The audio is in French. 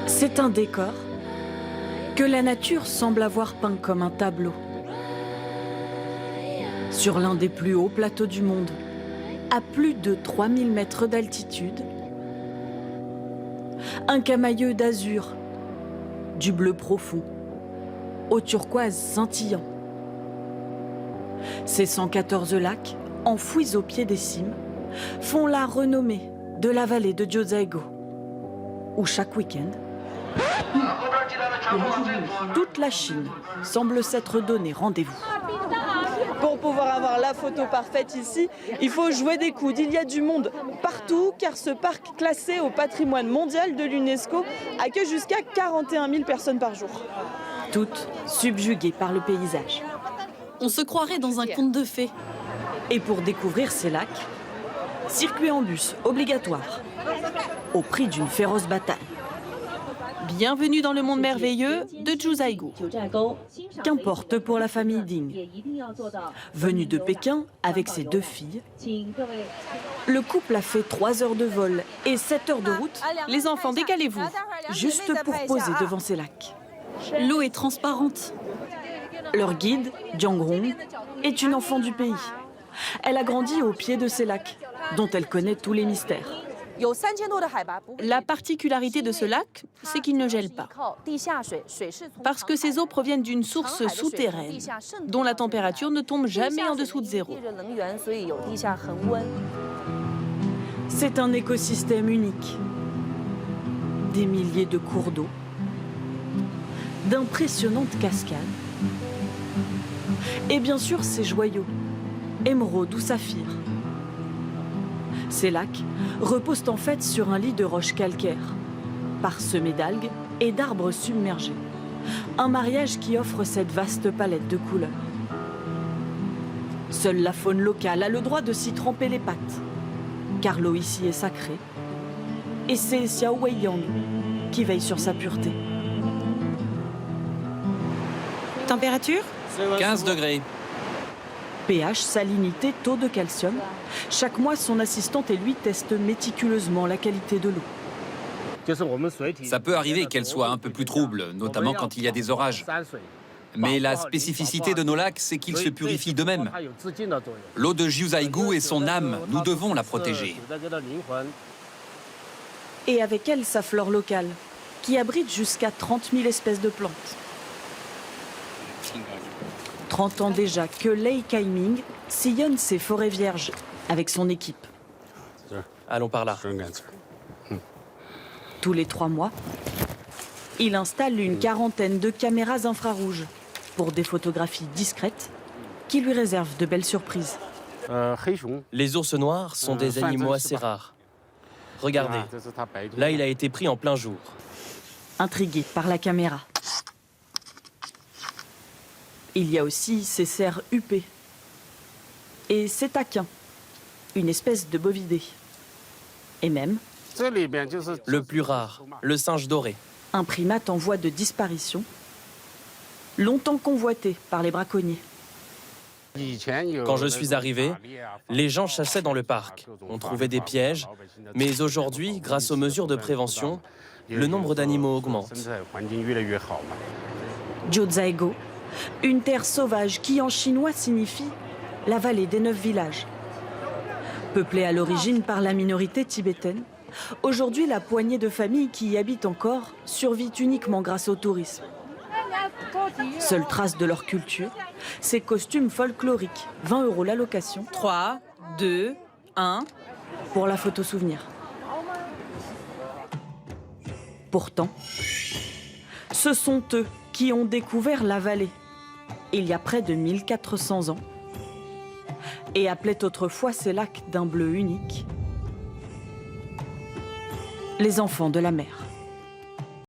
C'est un décor que la nature semble avoir peint comme un tableau. Sur l'un des plus hauts plateaux du monde, à plus de 3000 mètres d'altitude, un camailleux d'azur, du bleu profond, au turquoise scintillant. Ces 114 lacs, enfouis au pied des cimes, font la renommée de la vallée de Jiuzhaigou, où chaque week-end, toute la Chine semble s'être donné rendez-vous. Pour pouvoir avoir la photo parfaite ici, il faut jouer des coudes. Il y a du monde partout car ce parc classé au patrimoine mondial de l'UNESCO accueille jusqu'à 41 000 personnes par jour. Toutes subjuguées par le paysage. On se croirait dans un conte de fées. Et pour découvrir ces lacs, circuit en bus obligatoire, au prix d'une féroce bataille. Bienvenue dans le monde merveilleux de Jiuzhaigou. Qu'importe pour la famille Ding. Venue de Pékin avec ses 2 filles, le couple a fait 3 heures de vol et 7 heures de route, Les enfants, décalez-vous. juste pour poser devant ces lacs. L'eau est transparente. Leur guide, Jiang Rong, est une enfant du pays. Elle a grandi au pied de ces lacs, dont elle connaît tous les mystères. La particularité de ce lac, c'est qu'il ne gèle pas. Parce que ces eaux proviennent d'une source souterraine, dont la température ne tombe jamais en dessous de 0. C'est un écosystème unique. Des milliers de cours d'eau, d'impressionnantes cascades, et bien sûr ces joyaux, émeraudes ou saphirs. Ces lacs reposent en fait sur un lit de roches calcaires, parsemés d'algues et d'arbres submergés. Un mariage qui offre cette vaste palette de couleurs. Seule la faune locale a le droit de s'y tremper les pattes, car l'eau ici est sacrée. Et c'est Xiao Weiyang qui veille sur sa pureté. Température ? 15 degrés. pH, salinité, taux de calcium. Chaque mois, son assistante et lui testent méticuleusement la qualité de l'eau. Ça peut arriver qu'elle soit un peu plus trouble, notamment quand il y a des orages. Mais la spécificité de nos lacs, c'est qu'ils se purifient d'eux-mêmes. L'eau de Jiuzhaigou est son âme, nous devons la protéger. Et avec elle, sa flore locale, qui abrite jusqu'à 30 000 espèces de plantes. 30 ans déjà que Lei Kaiming sillonne ces forêts vierges avec son équipe. Allons par là. Tous les 3 mois, il installe une quarantaine de caméras infrarouges pour des photographies discrètes qui lui réservent de belles surprises. Les ours noirs sont des animaux assez rares. Regardez, là il a été pris en plein jour. Intrigué par la caméra. Il y a aussi ces cerfs huppés. Et ces taquins, une espèce de bovidé. Et même Le plus rare, le singe doré. un primate en voie de disparition, longtemps convoité par les braconniers. Quand je suis arrivé, les gens chassaient dans le parc. On trouvait des pièges, mais aujourd'hui, grâce aux mesures de prévention, le nombre d'animaux augmente. Jiuzhaigou, une terre sauvage qui en chinois signifie la vallée des 9 villages. Peuplée à l'origine par la minorité tibétaine, aujourd'hui la poignée de familles qui y habitent encore survit uniquement grâce au tourisme. Seule trace de leur culture, ces costumes folkloriques, 20 € la location, 3, 2, 1. pour la photo souvenir. Pourtant, ce sont eux qui ont découvert la vallée, il y a près de 1400 ans, et appelaient autrefois ces lacs d'un bleu unique, les enfants de la mer.